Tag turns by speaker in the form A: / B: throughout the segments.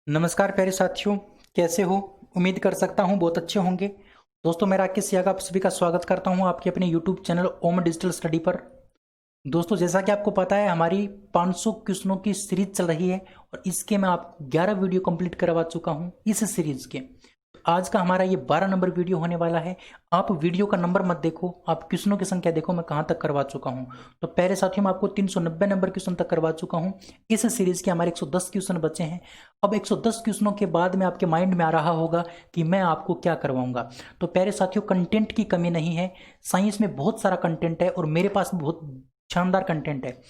A: नमस्कार प्यारे साथियों, कैसे हो? उम्मीद कर सकता हूँ बहुत अच्छे होंगे। दोस्तों, मैं राकेश सियाग आप सभी का स्वागत करता हूँ आपके अपने यूट्यूब चैनल ओम डिजिटल स्टडी पर। दोस्तों, जैसा कि आपको पता है, हमारी 500 क्वेश्चनों की सीरीज चल रही है और इसके मैं आपको 11 वीडियो कंप्लीट करवा चुका हूँ इस सीरीज के। आज का हमारा ये 12 नंबर वीडियो होने वाला है। आप वीडियो का नंबर मत देखो, आप क्वेश्चनों की संख्या देखो, मैं कहाँ तक करवा चुका हूँ। तो पहले साथियों, मैं आपको 390 नंबर क्वेश्चन तक करवा चुका हूँ। इस सीरीज के हमारे 110 क्वेश्चन बचे हैं। अब 110 क्वेश्चनों के बाद में आपके माइंड में आ रहा होगा कि मैं आपको क्या करवाऊंगा। तो प्यारे साथियों, कंटेंट की कमी नहीं है। साइंस में बहुत सारा कंटेंट है और मेरे पास बहुत शानदार कंटेंट है।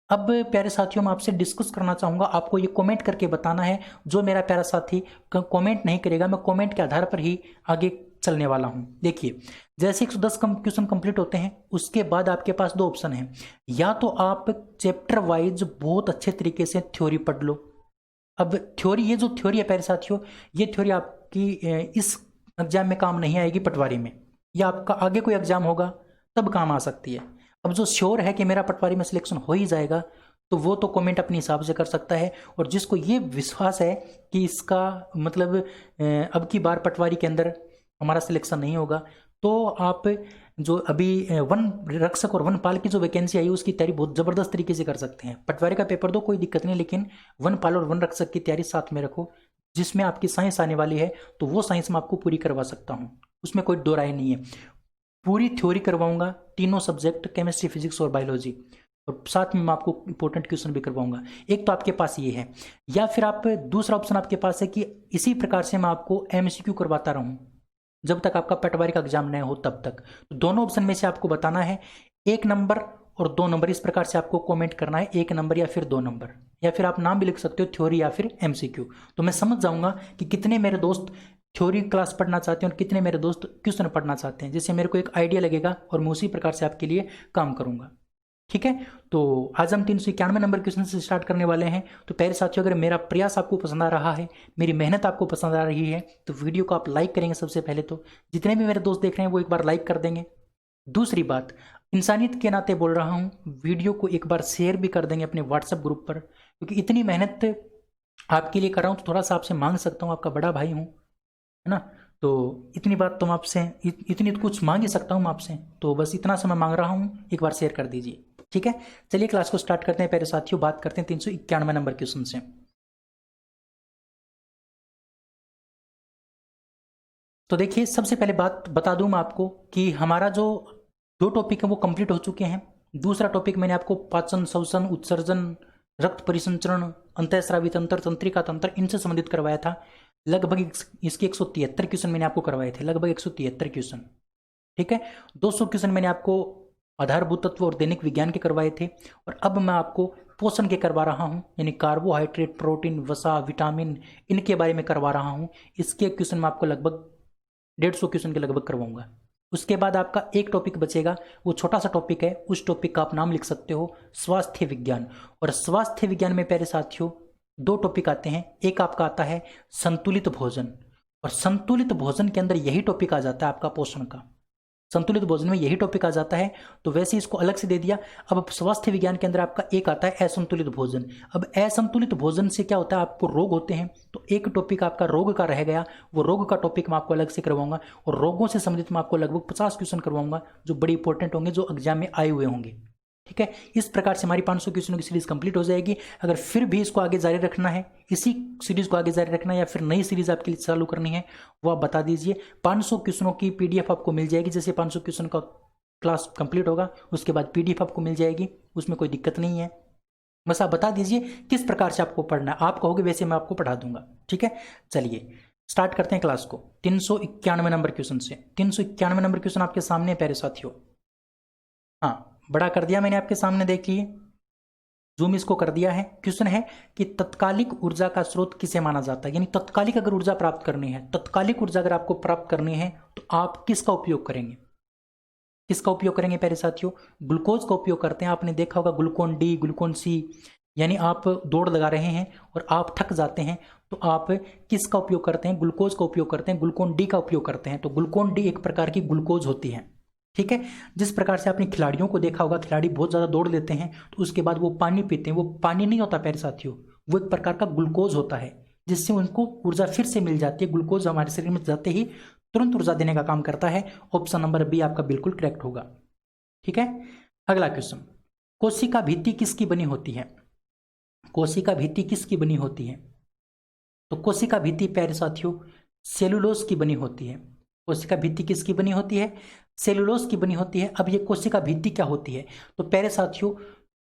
A: अब प्यारे साथियों, मैं आपसे डिस्कस करना चाहूंगा, आपको ये कमेंट करके बताना है। जो मेरा प्यारा साथी कमेंट नहीं करेगा, मैं कमेंट के आधार पर ही आगे चलने वाला हूं। देखिए, जैसे 110 क्वेश्चन कंप्लीट होते हैं, उसके बाद आपके पास दो ऑप्शन हैं। या तो आप चैप्टर वाइज बहुत अच्छे तरीके से थ्योरी पढ़ लो। अब थ्योरी, ये जो थ्योरी है प्यारे साथियों, ये थ्योरी आपकी इस एग्जाम में काम नहीं आएगी, पटवारी में, या आपका आगे कोई एग्जाम होगा तब काम आ सकती है। अब जो श्योर है कि मेरा पटवारी में सिलेक्शन हो ही जाएगा, तो वो तो कमेंट अपने हिसाब से कर सकता है। और जिसको ये विश्वास है कि इसका मतलब अब की बार पटवारी के अंदर हमारा सिलेक्शन नहीं होगा, तो आप जो अभी वन रक्षक और वन पाल की जो वैकेंसी आई, उसकी तैयारी बहुत ज़बरदस्त तरीके से कर सकते हैं। पटवारी का पेपर दो, कोई दिक्कत नहीं, लेकिन वन पाल और वन रक्षक की तैयारी साथ में रखो। जिसमें आपकी साइंस आने वाली है, तो वो साइंस मैं आपको पूरी करवा सकता हूँ, उसमें कोई दो राय नहीं है। पूरी थ्योरी करवाऊंगा, तीनों सब्जेक्ट, केमिस्ट्री, फिजिक्स और बायोलॉजी, और साथ में मैं आपको इंपॉर्टेंट क्वेश्चन भी करवाऊंगा। एक तो आपके पास ये है, या फिर आप दूसरा ऑप्शन आपके पास है कि इसी प्रकार से मैं आपको एमसीक्यू करवाता रहूं जब तक आपका पटवारी का एग्जाम नहीं हो तब तक। तो दोनों ऑप्शन में से आपको बताना है, 1 नंबर और 2 नंबर, इस प्रकार से आपको कमेंट करना है, 1 नंबर या फिर 2 नंबर, या फिर आप नाम भी लिख सकते हो, थ्योरी या फिर एमसीक्यू। तो मैं समझ जाऊंगा कि कितने मेरे दोस्त थ्योरी क्लास पढ़ना चाहते हैं और कितने मेरे दोस्त क्वेश्चन पढ़ना चाहते हैं, जिससे मेरे को एक आइडिया लगेगा और मैं उसी प्रकार से आपके लिए काम करूंगा। ठीक है, तो आज हम 391 नंबर क्वेश्चन से स्टार्ट करने वाले हैं। तो पहले साथियों, अगर मेरा प्रयास आपको पसंद आ रहा है, मेरी मेहनत आपको पसंद आ रही है, तो वीडियो को आप लाइक करेंगे सबसे पहले। तो जितने भी मेरे दोस्त देख रहे हैं वो एक बार लाइक कर देंगे। दूसरी बात, इंसानियत के नाते बोल रहा हूँ, वीडियो को एक बार शेयर भी कर देंगे अपने व्हाट्सएप ग्रुप पर, क्योंकि इतनी मेहनत आपके लिए कर रहा हूँ, तो थोड़ा सा आपसे मांग सकता हूँ, आपका बड़ा भाई हूँ, है ना। तो इतनी बात तो मैं आपसे, इतनी तो कुछ मांग ही सकता हूँ मैं आपसे, तो बस इतना सा मैं मांग रहा हूँ, एक बार शेयर कर दीजिए। ठीक है, चलिए क्लास को स्टार्ट करते हैं प्यारे साथियों। बात करते हैं 391 नंबर क्वेश्चन से। तो देखिए, सबसे पहले बात बता दूं मैं आपको कि हमारा जो दो टॉपिक है वो कंप्लीट हो चुके हैं। दूसरा टॉपिक मैंने आपको पाचन, श्वसन, उत्सर्जन, रक्त परिसंचरण, अंतःस्रावी तंत्र, तंत्रिका तंत्र, इनसे संबंधित करवाया था। लगभग इसके 173 क्वेश्चन मैंने आपको करवाए थे, लगभग 173 क्वेश्चन। ठीक है, 200 क्वेश्चन मैंने आपको आधारभूत तत्व और दैनिक विज्ञान के करवाए थे। और अब मैं आपको पोषण के करवा रहा हूँ, यानी कार्बोहाइड्रेट, प्रोटीन, वसा, विटामिन, इनके बारे में करवा रहा हूँ। इसके क्वेश्चन मैं आपको लगभग 150 क्वेश्चन के लगभग करवाऊंगा। उसके बाद आपका एक टॉपिक बचेगा, वो छोटा सा टॉपिक है, उस टॉपिक का आप नाम लिख सकते हो स्वास्थ्य विज्ञान। और स्वास्थ्य विज्ञान में प्यारे साथियों दो टॉपिक आते हैं। एक आपका आता है संतुलित भोजन, और संतुलित भोजन के अंदर यही टॉपिक आ जाता है आपका पोषण का। संतुलित भोजन में यही टॉपिक आ जाता है, तो वैसे इसको अलग से दे दिया। अब स्वास्थ्य विज्ञान के अंदर आपका एक आता है असंतुलित भोजन। अब असंतुलित भोजन से क्या होता है, आपको रोग होते हैं, तो एक टॉपिक आपका रोग का रह गया, वो रोग का टॉपिक मैं आपको अलग से करवाऊंगा। और रोगों से संबंधित मैं आपको लगभग 50 क्वेश्चन करवाऊंगा, जो बड़ी इंपॉर्टेंट होंगे, जो एग्जाम में आए हुए होंगे। ठीक है, इस प्रकार से हमारी 500 क्वेश्चनों की सीरीज कंप्लीट हो जाएगी। अगर फिर भी इसको आगे जारी रखना है, इसी सीरीज को आगे जारी रखना है, या फिर नई सीरीज आपके लिए चालू करनी है, वो आप बता दीजिए। 500 क्वेश्चनों की पीडीएफ आपको मिल जाएगी। जैसे 500 क्वेश्चन का क्लास कंप्लीट होगा, उसके बाद पीडीएफ आपको मिल जाएगी, उसमें कोई दिक्कत नहीं है। बस आप बता दीजिए किस प्रकार से आपको पढ़ना है, आप कहोगे वैसे मैं आपको पढ़ा दूंगा। ठीक है, चलिए स्टार्ट करते हैं क्लास को 391 नंबर क्वेश्चन से। 391 नंबर क्वेश्चन आपके सामने है प्यारे साथियों। हाँ, बड़ा कर दिया मैंने आपके सामने, देखिए जूम इसको कर दिया है। क्वेश्चन है कि तत्कालिक ऊर्जा का स्रोत किसे माना जाता है, यानी तत्कालिक अगर ऊर्जा प्राप्त करनी है, तत्कालिक ऊर्जा अगर आपको प्राप्त करनी है, तो आप किसका उपयोग करेंगे? किसका उपयोग करेंगे प्यारे साथियों? ग्लूकोज का उपयोग करते हैं। आपने देखा होगा ग्लूकोन डी, ग्लूकोन सी, यानी आप दौड़ लगा रहे हैं और आप थक जाते हैं, तो आप किसका उपयोग करते हैं? ग्लूकोज का उपयोग करते हैं, ग्लूकोन डी का उपयोग करते हैं। तो ग्लूकोन डी एक प्रकार की ग्लूकोज होती है। ठीक है, जिस प्रकार से आपने खिलाड़ियों को देखा होगा, खिलाड़ी बहुत ज़्यादा दौड़ लेते हैं, तो उसके बाद वो पानी पीते हैं, वो पानी नहीं होता प्यारे साथियों, वो एक प्रकार का ग्लूकोज होता है। जिससे उनको ऊर्जा फिर से मिल जाती है। ग्लूकोज हमारे शरीर में जाते ही तुरंत ऊर्जा देने का काम करता है। ऑप्शन नंबर बी आपका बिल्कुल करेक्ट होगा। ठीक है, अगला क्वेश्चन, कोशिका भित्ति किसकी बनी होती है? कोशिका भित्ति किसकी बनी होती है? तो कोशिका भित्ति प्यारे साथियों सेलुलोज की बनी होती है। कोशिका भित्ति किसकी बनी होती है? सेलुलोज की बनी होती है। अब ये कोशिका भित्ति क्या होती है? तो प्यारे साथियों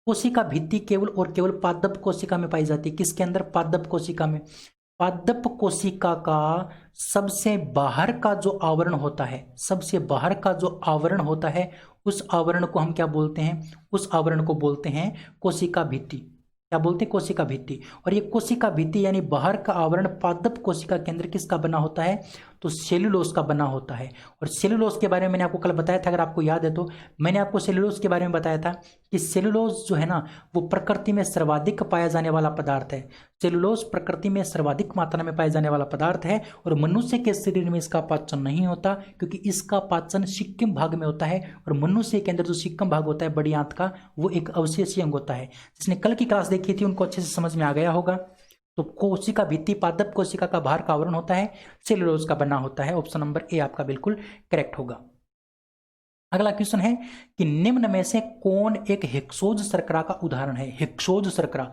A: कोशिका भित्ति केवल और केवल पादप कोशिका में पाई जाती है। किसके अंदर? पादप कोशिका में। पादप कोशिका का सबसे बाहर का जो आवरण होता है, सबसे बाहर का जो आवरण होता है, उस आवरण को हम क्या बोलते हैं? उस आवरण को बोलते हैं कोशिका भित्ति। क्या बोलते हैं? कोशिका भित्ति। और ये कोशिका भित्ति यानी बाहर का आवरण पादप कोशिका के अंदर किसका बना होता है? तो सेलुलोज का बना होता है। और सेलुलोज के बारे में मैंने आपको कल बताया था, अगर आपको याद है तो मैंने आपको सेलुलोज के बारे में बताया था कि सेलुलोज जो है ना वो प्रकृति में सर्वाधिक पाया जाने वाला पदार्थ है। सेलुलोज प्रकृति में सर्वाधिक मात्रा में पाया जाने वाला पदार्थ है और मनुष्य के शरीर में इसका पाचन नहीं होता, क्योंकि इसका पाचन सिक्किम भाग में होता है। और मनुष्य के अंदर जो सिक्किम भाग होता है बड़ी आंत का, वो एक अवशेषीय अंग होता है। जिसने कल की क्लास देखी थी उनको अच्छे से समझ में आ गया होगा। तो कोशिका भित्ति पादप कोशिका का बाहर का आवरण होता है, सेलुलोज का बना होता है। ऑप्शन नंबर ए आपका बिल्कुल करेक्ट होगा। अगला क्वेश्चन है कि निम्न में से कौन एक हेक्सोज शर्करा का उदाहरण है? हेक्सोज शर्करा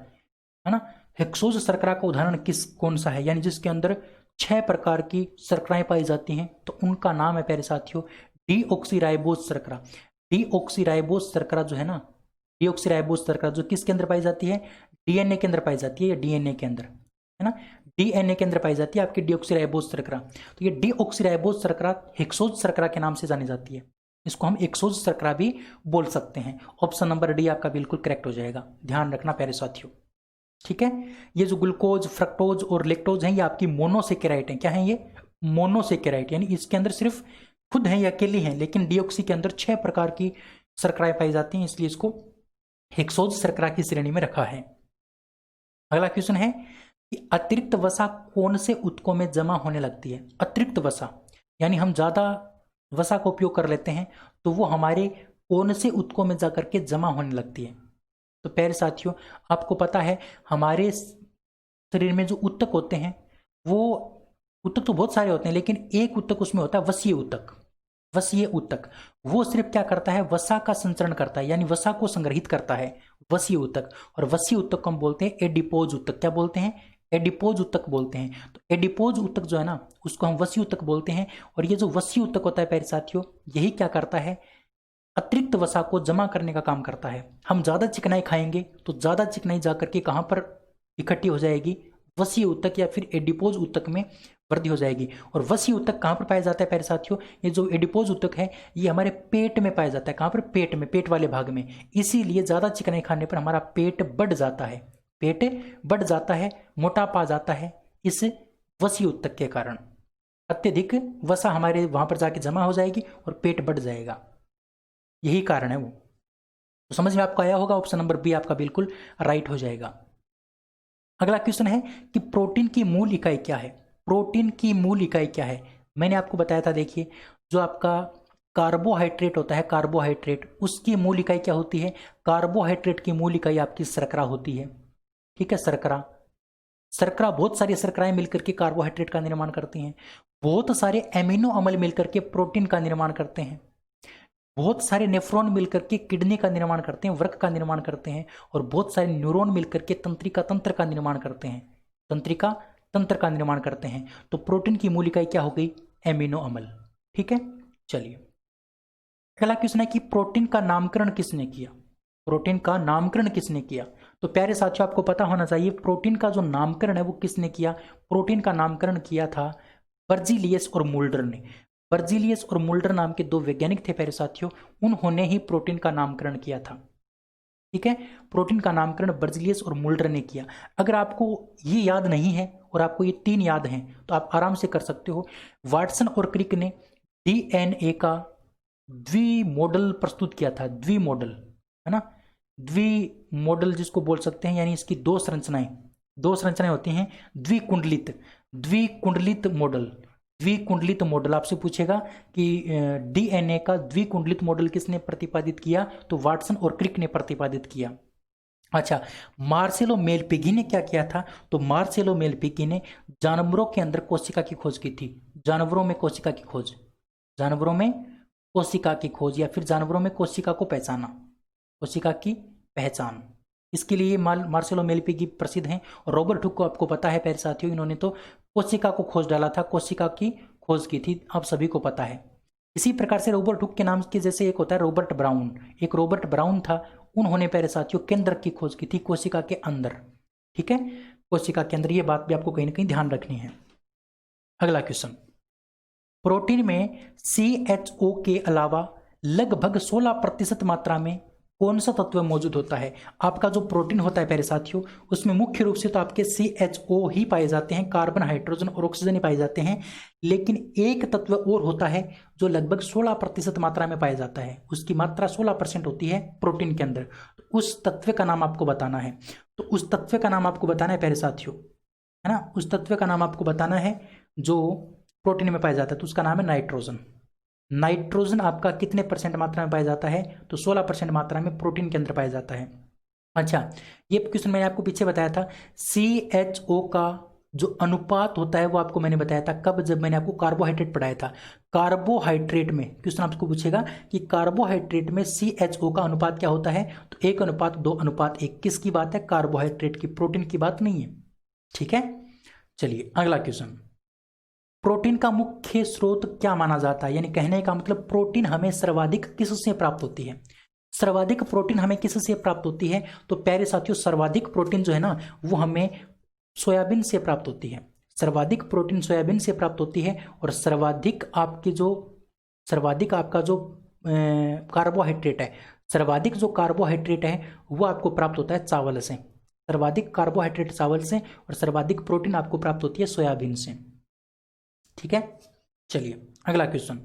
A: है ना, हेक्सोज शर्करा का उदाहरण कौन सा है? यानी जिसके अंदर 6 प्रकार की शर्कराएं पाई जाती हैं, तो उनका नाम है प्यारे साथियों डीऑक्सीराइबोज शर्करा। डीऑक्सीराइबोज शर्करा जो है ना, डीऑक्सीराइबोज शर्करा जो किसके अंदर पाई जाती है? डीएनए के अंदर पाई जाती है, या डीएनए के अंदर है ना, डीएनए के अंदर पाई जाती है आपकी डीऑक्सीराइबोज शर्करा। तो ये डीऑक्सीराइबोज शर्करा हेक्सोज शर्करा के नाम से जानी जाती है। इसको हम एक्सोज शर्करा भी बोल सकते हैं। ऑप्शन नंबर डी आपका बिल्कुल करेक्ट हो जाएगा, ध्यान रखना प्यारे साथियों। ठीक है, ये जो ग्लूकोज, फ्रक्टोज और लेक्टोज हैं ये आपकी मोनोसेकेराइड हैं। क्या है ये? मोनोसेकेराइड, यानी इसके अंदर सिर्फ खुद है या अकेली है, लेकिन डीऑक्सी के अंदर 6 प्रकार की शर्कराएं पाई जाती हैं, इसलिए इसको हेक्सोज शर्करा की श्रेणी में रखा है। अगला क्वेश्चन है कि अतिरिक्त वसा कौन से ऊतकों में जमा होने लगती है? अतिरिक्त वसा यानी हम ज्यादा वसा का उपयोग कर लेते हैं तो वो हमारे कौन से ऊतकों में जाकर के जमा होने लगती है? तो प्यारे साथियों आपको पता है हमारे शरीर में जो ऊतक होते हैं, वो ऊतक तो बहुत सारे होते हैं, लेकिन एक ऊतक उसमें होता है वसीय ऊतक। वसीय ऊतक वो सिर्फ क्या करता है? वसा का संचरण करता है, यानी वसा को संग्रहित करता है, वसीय ऊतक। और वसीय ऊतक को हम बोलते हैं एडिपोज ऊतक। क्या बोलते हैं? एडिपोज ऊतक बोलते हैं। तो एडिपोज ऊतक जो है ना उसको हम वसीय ऊतक बोलते हैं। और ये जो वसीय ऊतक होता है प्यारे साथियों, यही क्या करता है? अतिरिक्त वसा को जमा करने का काम करता है। हम ज्यादा चिकनाई खाएंगे तो ज्यादा चिकनाई जाकर के कहां पर इकट्ठी हो जाएगी? वसीय ऊतक या फिर एडिपोज ऊतक में वृद्धि हो जाएगी। और वसीय ऊतक कहां पर पाया जाता है प्यारे साथियों? ये जो एडिपोज ऊतक है ये हमारे पेट में पाया जाता है। कहां पर? पेट में, पेट वाले भाग में। इसीलिए ज्यादा चिकनाई खाने पर हमारा पेट बढ़ जाता है, पेट बढ़ जाता है, मोटापा जाता है, इस वसीय ऊतक के कारण। अत्यधिक वसा हमारे वहां पर जाके जमा हो जाएगी और पेट बढ़ जाएगा, यही कारण है वो। तो समझ में आपको आया होगा, ऑप्शन नंबर बी आपका बिल्कुल राइट हो जाएगा। अगला क्वेश्चन है कि प्रोटीन की मूल इकाई क्या है? प्रोटीन की मूल इकाई क्या है? मैंने आपको बताया था, देखिए जो आपका कार्बोहाइड्रेट होता है, कार्बोहाइड्रेट, उसकी मूल इकाई क्या होती है? कार्बोहाइड्रेट की मूल इकाई आपकी शर्करा होती है। ठीक है, शर्करा। शर्करा, बहुत सारी शर्कराएं मिलकर के कार्बोहाइड्रेट का निर्माण करती हैं। बहुत सारे एमिनो अम्ल मिलकर के प्रोटीन का निर्माण करते हैं। बहुत सारे नेफ्रॉन मिलकर के किडनी का निर्माण करते हैं, वृक्क का निर्माण करते हैं। और बहुत सारे न्यूरॉन मिलकर के तंत्रिका तंत्र का निर्माण करते हैं, तंत्रिका तंत्र का निर्माण करते हैं। तो प्रोटीन की मूल इकाई क्या हो गई? एमिनो अम्ल। ठीक है, चलिए अगला क्वेश्चन है कि प्रोटीन का नामकरण किसने किया? प्रोटीन का नामकरण किसने किया? तो प्यारे साथियों आपको पता होना चाहिए प्रोटीन का जो नामकरण है वो किसने किया। प्रोटीन का नामकरण किया था बर्जीलियस और मुल्डर ने। बर्जीलियस और मुल्डर नाम के 2 वैज्ञानिक थे प्यारे साथियों, उन्होंने ही प्रोटीन का नामकरण किया था। ठीक है, प्रोटीन का नामकरण बर्जीलियस और मुल्डर ने किया। अगर आपको ये याद नहीं है और आपको ये 3 याद हैं तो आप आराम से कर सकते हो। वाटसन और क्रिक ने डीएनए का द्वि मॉडल प्रस्तुत किया था, द्वि मॉडल है ना, द्वि मॉडल जिसको बोल सकते हैं, यानी इसकी 2 संरचनाएं होती हैं, द्विकुंडलित मॉडल। द्विकुंडलित मॉडल आपसे पूछेगा कि डीएनए का द्विकुंडलित मॉडल किसने प्रतिपादित किया? तो वाटसन और क्रिक ने प्रतिपादित किया। अच्छा, मार्सेलो मेलपिगी ने क्या किया था? तो मार्सेलो मेलपिगी ने जानवरों के अंदर कोशिका की खोज की थी। जानवरों में कोशिका की खोज, जानवरों में कोशिका की खोज या फिर जानवरों में कोशिका को पहचाना, कोशिका की पहचान, इसके लिए मार्सेलो मेलपिगी प्रसिद्ध हैं। और रॉबर्ट हुक को आपको पता है प्यारे साथियों, इन्होंने तो कोशिका को खोज डाला था, कोशिका की खोज की थी, आप सभी को पता है। इसी प्रकार से रॉबर्ट हुक के नाम के जैसे एक होता है रॉबर्ट ब्राउन, एक रॉबर्ट ब्राउन था, उन्होंने प्यारे साथियों केंद्र की खोज की थी, कोशिका के अंदर। ठीक है, कोशिका के अंदर, ये बात भी आपको कहीं ना कहीं ध्यान रखनी है। अगला क्वेश्चन, प्रोटीन में CHO के अलावा लगभग 16% मात्रा में कौन सा तत्व मौजूद होता है? आपका जो प्रोटीन होता है प्यारे साथियों, उसमें मुख्य रूप से तो आपके CHO ही पाए जाते हैं, कार्बन, हाइड्रोजन और ऑक्सीजन ही पाए जाते हैं, लेकिन एक तत्व और होता है जो लगभग 16% मात्रा में पाया जाता है, उसकी मात्रा 16% होती है प्रोटीन के अंदर। तो उस तत्व का नाम आपको बताना है। तो उस तत्व का नाम आपको बताना है प्यारे साथियों, है ना, उस तत्व का नाम आपको बताना है जो प्रोटीन में पाया जाता है, तो उसका नाम है नाइट्रोजन। नाइट्रोजन आपका कितने परसेंट मात्रा में पाया जाता है? तो 16% मात्रा में प्रोटीन के अंदर पाया जाता है। अच्छा, ये क्वेश्चन मैंने आपको पीछे बताया था, CHO का जो अनुपात होता है वो आपको मैंने बताया था कब, जब मैंने आपको कार्बोहाइड्रेट पढ़ाया था। कार्बोहाइड्रेट में क्वेश्चन आपको पूछेगा कि कार्बोहाइड्रेट में CHO का अनुपात क्या होता है, तो 1:2:1। किसकी बात है? कार्बोहाइड्रेट की, प्रोटीन की बात नहीं है। ठीक है, चलिए अगला क्वेश्चन, प्रोटीन का मुख्य स्रोत क्या माना जाता है? यानी कहने का मतलब प्रोटीन हमें सर्वाधिक किससे प्राप्त होती है? सर्वाधिक प्रोटीन हमें किससे प्राप्त होती है? तो प्यारे साथियों, सर्वाधिक प्रोटीन जो है ना वो हमें सोयाबीन से प्राप्त होती है। सर्वाधिक प्रोटीन सोयाबीन से प्राप्त होती है। और सर्वाधिक आपका जो कार्बोहाइड्रेट है, सर्वाधिक जो कार्बोहाइड्रेट है वो आपको प्राप्त होता है चावल से। सर्वाधिक कार्बोहाइड्रेट चावल से और सर्वाधिक प्रोटीन आपको प्राप्त होती है सोयाबीन से। ठीक है, चलिए अगला क्वेश्चन,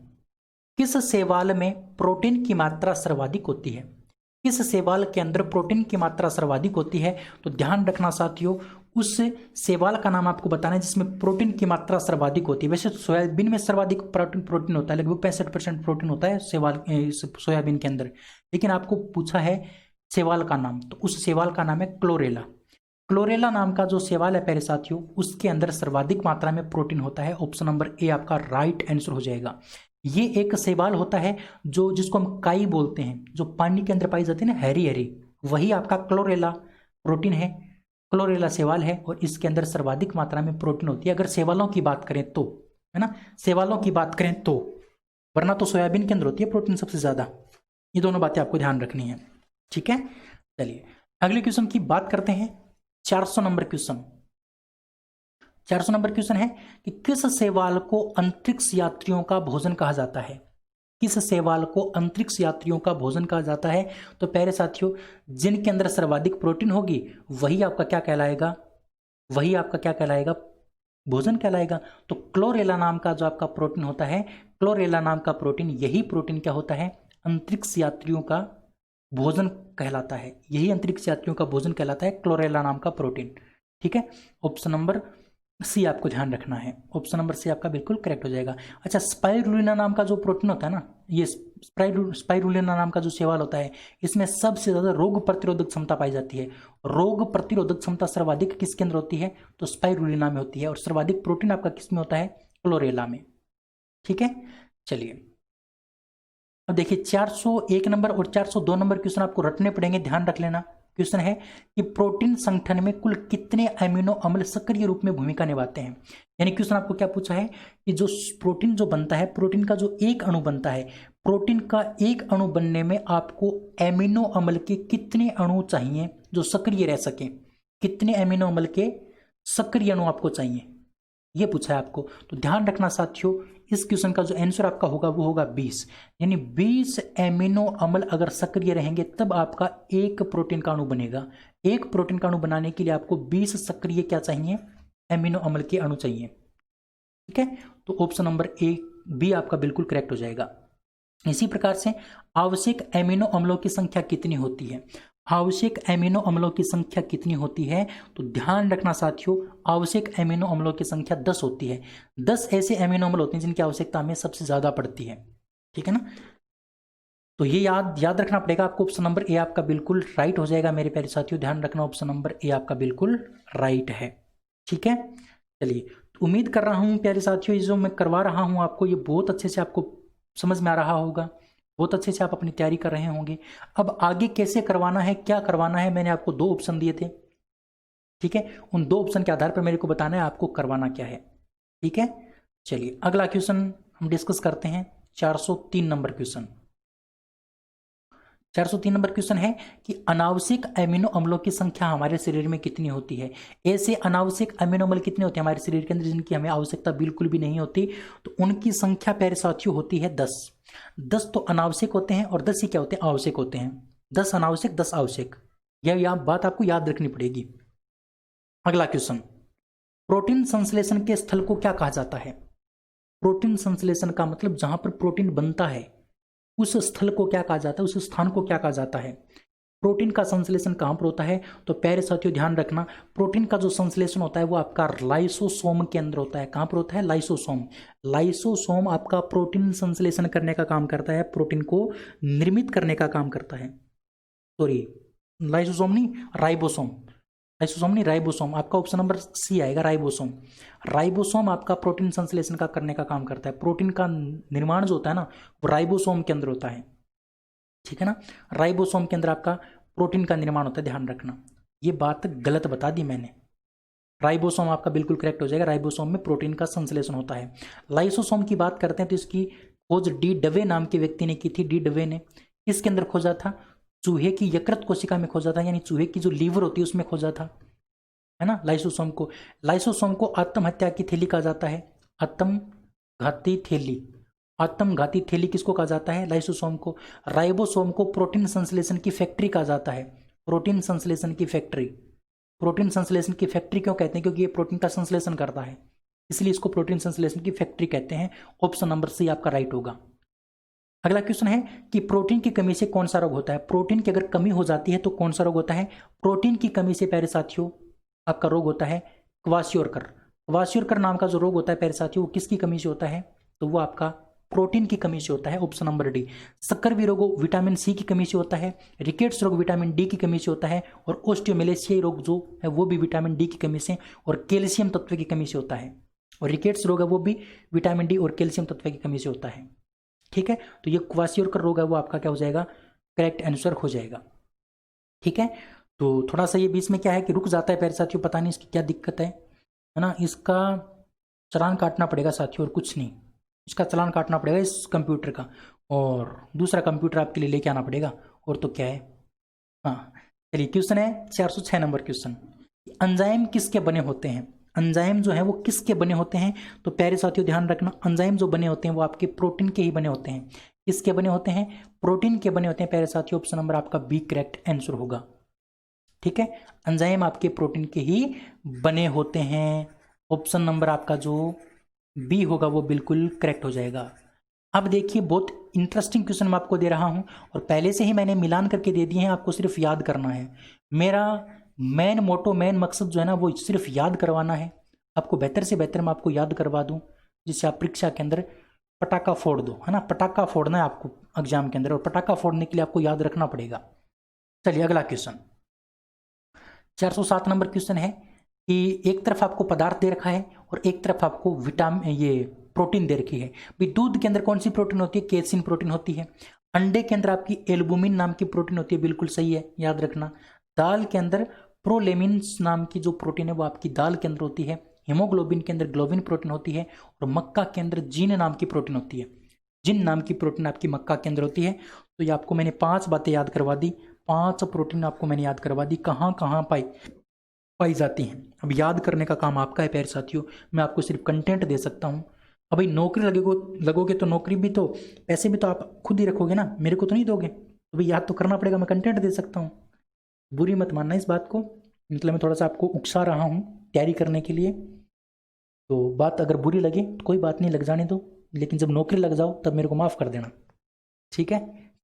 A: किस शैवाल में प्रोटीन की मात्रा सर्वाधिक होती है? किस शैवाल के अंदर प्रोटीन की मात्रा सर्वाधिक होती है? तो ध्यान रखना साथियों, उस शैवाल का नाम आपको बताना है जिसमें प्रोटीन की मात्रा सर्वाधिक होती है। वैसे सोयाबीन में सर्वाधिक प्रोटीन होता है, लगभग 65% प्रोटीन होता है सोयाबीन के अंदर, लेकिन आपको पूछा है शैवाल का नाम, तो उस शैवाल का नाम है क्लोरेला। क्लोरेला नाम का जो शैवाल है प्यारे साथियों, उसके अंदर सर्वाधिक मात्रा में प्रोटीन होता है। ऑप्शन नंबर ए आपका राइट आंसर हो जाएगा। ये एक शैवाल होता है जो जिसको हम काई बोलते हैं, जो पानी के अंदर पाई जाती है ना, हैरी हैरी, वही आपका क्लोरेला प्रोटीन है, क्लोरेला शैवाल है। और इसके अंदर सर्वाधिक मात्रा में प्रोटीन होती है, अगर शैवालों की बात करें तो, है ना, शैवालों की बात करें तो, वरना तो सोयाबीन के अंदर होती है प्रोटीन सबसे ज्यादा। ये दोनों बातें आपको ध्यान रखनी है। ठीक है, चलिए अगले क्वेश्चन की बात करते हैं। 400 नंबर क्वेश्चन, 400 नंबर क्वेश्चन है कि किस शैवाल को अंतरिक्ष यात्रियों का भोजन कहा जाता है? किस शैवाल को अंतरिक्ष यात्रियों का भोजन कहा जाता है? तो प्यारे साथियों, जिनके अंदर सर्वाधिक प्रोटीन होगी वही आपका क्या कहलाएगा, वही आपका क्या कहलाएगा, भोजन कहलाएगा। तो क्लोरेला नाम का जो आपका प्रोटीन होता है, क्लोरेला नाम का प्रोटीन, यही प्रोटीन क्या होता है, अंतरिक्ष यात्रियों का भोजन कहलाता है। यही अंतरिक्ष यात्रियों का भोजन कहलाता है, क्लोरेला नाम का प्रोटीन। ठीक है, ऑप्शन नंबर सी आपको ध्यान रखना है, ऑप्शन नंबर सी आपका बिल्कुल करेक्ट हो जाएगा। अच्छा, स्पाइरुलिना नाम का जो प्रोटीन होता है ना, ये स्पाइरुलिना नाम का जो शैवाल होता है, इसमें सबसे ज्यादा रोग प्रतिरोधक क्षमता पाई जाती है। रोग प्रतिरोधक क्षमता सर्वाधिक किसके अंदर होती है? तो स्पाइरुलिना में होती है। और सर्वाधिक प्रोटीन आपका किसमें होता है? क्लोरेला में। ठीक है, चलिए अब देखिए 401 नंबर और 402 नंबर क्वेश्चन आपको रटने पड़ेंगे, ध्यान रख लेना। क्वेश्चन है कि प्रोटीन संगठन में कुल कितने अमीनो अम्ल सक्रिय रूप में भूमिका निभाते हैं? यानी क्वेश्चन आपको क्या पूछा है कि जो प्रोटीन जो बनता है, प्रोटीन का जो एक अणु बनता है, प्रोटीन का एक अणु बनने में आपको एमिनो अम्ल के कितने अणु चाहिए जो सक्रिय रह सके? कितने एमिनो अम्ल के सक्रिय अणु आपको चाहिए, ये पूछा है आपको। तो ध्यान रखना साथियों, इस क्वेश्चन का जो आंसर आपका होगा वो होगा 20। यानी 20 एमिनो अम्ल अगर सक्रिय रहेंगे तब आपका एक प्रोटीन का अणु बनेगा। एक प्रोटीन का अणु बनाने के लिए आपको 20 सक्रिय क्या चाहिए? एमिनो अम्ल के अणु चाहिए। ठीक है, तो ऑप्शन नंबर ए बी आपका बिल्कुल करेक्ट हो जाएगा। इसी प्रकार से आवश्यक एमिनो अम्लों की संख्या कितनी होती है? आवश्यक एमिनो अम्लों की संख्या कितनी होती है? तो ध्यान रखना साथियों, आवश्यक एमिनो अम्लों की संख्या 10 होती है। 10 ऐसे एमिनो अम्ल होते हैं जिनकी आवश्यकता हमें सबसे ज्यादा पड़ती है। ठीक है ना, तो ये याद रखना पड़ेगा आपको। ऑप्शन नंबर ए आपका बिल्कुल राइट हो जाएगा मेरे प्यारे साथियों, ध्यान रखना ऑप्शन नंबर ए आपका बिल्कुल राइट है। ठीक है, चलिए, तो उम्मीद कर रहा हूँ प्यारे साथियों ये जो मैं करवा रहा हूँ आपको ये बहुत अच्छे से आपको समझ में आ रहा होगा, बहुत अच्छे से आप अपनी तैयारी कर रहे होंगे। अब आगे कैसे करवाना है, क्या करवाना है, मैंने आपको 2 ऑप्शन दिए थे। ठीक है, उन 2 ऑप्शन के आधार पर मेरे को बताना है आपको करवाना क्या है। ठीक है, चलिए अगला क्वेश्चन हम डिस्कस करते हैं। 403 नंबर क्वेश्चन। 403 नंबर क्वेश्चन है कि अनावश्यक अमीनो अम्लों की संख्या हमारे शरीर में कितनी होती है। ऐसे अनावश्यक अमीनो अम्ल कितने होते हैं हमारे शरीर के अंदर जिनकी हमें आवश्यकता बिल्कुल भी नहीं होती, तो उनकी संख्या प्यारे साथियों होती है 10। 10 तो अनावश्यक होते हैं और 10 ही क्या होते हैं, आवश्यक होते हैं। 10 अनावश्यक 10 आवश्यक, यह बात आपको याद रखनी पड़ेगी। अगला क्वेश्चन, प्रोटीन संश्लेषण के स्थल को क्या कहा जाता है। प्रोटीन संश्लेषण का मतलब जहां पर प्रोटीन बनता है उस स्थल को क्या कहा जाता है, उस स्थान को क्या कहा जाता है। प्रोटीन का संश्लेषण कहां पर होता है, तो प्यारे साथियों ध्यान रखना, प्रोटीन का जो संश्लेषण होता है वो आपका लाइसोसोम के अंदर होता है। कहां पर होता है, लाइसोसोम। लाइसोसोम आपका प्रोटीन संश्लेषण करने का काम करता है, प्रोटीन को निर्मित करने का काम करता है। सॉरी, लाइसोसोम नहीं, राइबोसोम। लाइसोसोम नहीं, राइबोसोम। आपका ऑप्शन नंबर सी आएगा, राइबोसोम। राइबोसोम आपका प्रोटीन संश्लेषण का करने का काम करता है। प्रोटीन का निर्माण जो होता है ना वो राइबोसोम के अंदर होता है। ठीक है ना, राइबोसोम के अंदर आपका प्रोटीन का निर्माण होता है, ध्यान रखना। ये बात गलत बता दी मैंने, राइबोसोम आपका बिल्कुल करेक्ट हो जाएगा। राइबोसोम में प्रोटीन का संश्लेषण होता है। लाइसोसोम की बात करते हैं तो इसकी खोज डी डवे नाम के व्यक्ति ने की थी। डी डवे ने इसके अंदर खोजा था, चूहे की यकृत कोशिका में खोजा था, यानी चूहे की जो लीवर होती है उसमें खोजा था, है ना। लाइसोसोम को आत्महत्या की थैली कहा जाता है। आत्मघाती थैली, आत्मघाती थैली किसको कहा जाता है, लाइसोसोम को। राइबोसोम को प्रोटीन संश्लेषण की फैक्ट्री कहा जाता है। प्रोटीन संश्लेषण की फैक्ट्री, प्रोटीन संश्लेषण की फैक्ट्री क्यों कहते हैं, क्योंकि ये प्रोटीन का संश्लेषण करता है, इसलिए इसको प्रोटीन संश्लेषण की फैक्ट्री कहते हैं। ऑप्शन नंबर सी आपका राइट होगा। अगला क्वेश्चन है कि प्रोटीन की कमी से कौन सा रोग होता है। प्रोटीन की अगर कमी हो जाती है तो कौन सा रोग होता है। प्रोटीन की कमी से प्यारे साथियों आपका रोग होता है क्वाशियोरकर। क्वाशियोरकर नाम का जो रोग होता है प्यारे साथियों वो किसकी कमी से होता है, तो वो आपका प्रोटीन की कमी से होता है। Option number D. सक्कर रोग विटामिन सी की कमी से होता है। रिकेट्स रोग विटामिन डी की कमी से होता है। और ऑस्टियोमेलेशिया रोग जो है वो भी विटामिन डी की कमी से और कैल्शियम तत्व की कमी से होता है। और रिकेट्स रोग है वो भी विटामिन डी और कैल्शियम तत्व की कमी से होता है। ठीक है, तो ये क्वाशियोरकर रोग है वो आपका क्या हो जाएगा, करेक्ट आंसर हो जाएगा। ठीक है, तो थोड़ा सा ये बीच में क्या है कि रुक जाता है प्यारे साथियों, पता नहीं इसकी क्या दिक्कत है ना। इसका चालान काटना पड़ेगा साथियों, और कुछ नहीं, इसका चालान काटना पड़ेगा इस कंप्यूटर का, और दूसरा कंप्यूटर आपके लिए लेके आना पड़ेगा, और तो क्या है। हाँ चलिए, क्वेश्चन है 406 नंबर क्वेश्चन, एंजाइम किसके बने होते हैं। एंजाइम जो है वो किसके बने होते हैं, तो प्यारे साथियों ध्यान रखना, एंजाइम जो बने होते हैं वो आपके प्रोटीन के ही बने होते हैं। किसके बने होते हैं, प्रोटीन के बने होते हैं प्यारे साथियों। ऑप्शन नंबर आपका बी करेक्ट आंसर होगा। ठीक है, एंजाइम आपके प्रोटीन के ही बने होते हैं। ऑप्शन नंबर आपका जो बी होगा वो बिल्कुल करेक्ट हो जाएगा। अब देखिए, बहुत इंटरेस्टिंग क्वेश्चन मैं आपको दे रहा हूं, और पहले से ही मैंने मिलान करके दे दिए हैं, आपको सिर्फ याद करना है। मेरा मेन मोटो, मेन मकसद जो है ना वो सिर्फ याद करवाना है। आपको बेहतर से बेहतर मैं आपको याद करवा दूं, जिससे आप परीक्षा के अंदर पटाखा फोड़ दो, है ना। पटाखा फोड़ना है आपको एग्जाम के अंदर, और पटाखा फोड़ने के लिए आपको याद रखना पड़ेगा। चलिए अगला क्वेश्चन 407 नंबर क्वेश्चन है कि एक तरफ आपको पदार्थ दे रखा है और एक तरफ आपको विटामिन ये प्रोटीन दे रखी है। भाई दूध के अंदर कौन सी प्रोटीन होती है, केसिन प्रोटीन होती है। अंडे के अंदर आपकी एल्बुमिन नाम की प्रोटीन होती है, बिल्कुल सही है, याद रखना। दाल के अंदर प्रोलेमिन्स नाम की जो प्रोटीन है वो आपकी दाल के अंदर होती है। हीमोग्लोबिन के अंदर ग्लोबिन प्रोटीन होती है, और मक्का के अंदर जीन नाम की प्रोटीन होती है। जिन नाम की प्रोटीन आपकी मक्का के अंदर होती है। तो ये आपको मैंने 5 बातें याद करवा दी, 5 प्रोटीन आपको मैंने याद करवा दी, कहाँ कहाँ पाई जाती हैं। अब याद करने का काम आपका है प्यारे साथियों, मैं आपको सिर्फ कंटेंट दे सकता हूँ। अब भाई नौकरी लगोगे तो नौकरी भी तो, पैसे भी तो आप खुद ही रखोगे ना, मेरे को तो नहीं दोगे। तो भाई याद तो करना पड़ेगा, मैं कंटेंट दे सकता हूँ, बुरी मत मानना इस बात को। मतलब मैं थोड़ा सा आपको उकसा रहा हूँ तैयारी करने के लिए, तो बात अगर बुरी लगे तो कोई बात नहीं, लग जाने दो, लेकिन जब नौकरी लग जाओ तब मेरे को माफ़ कर देना। ठीक है,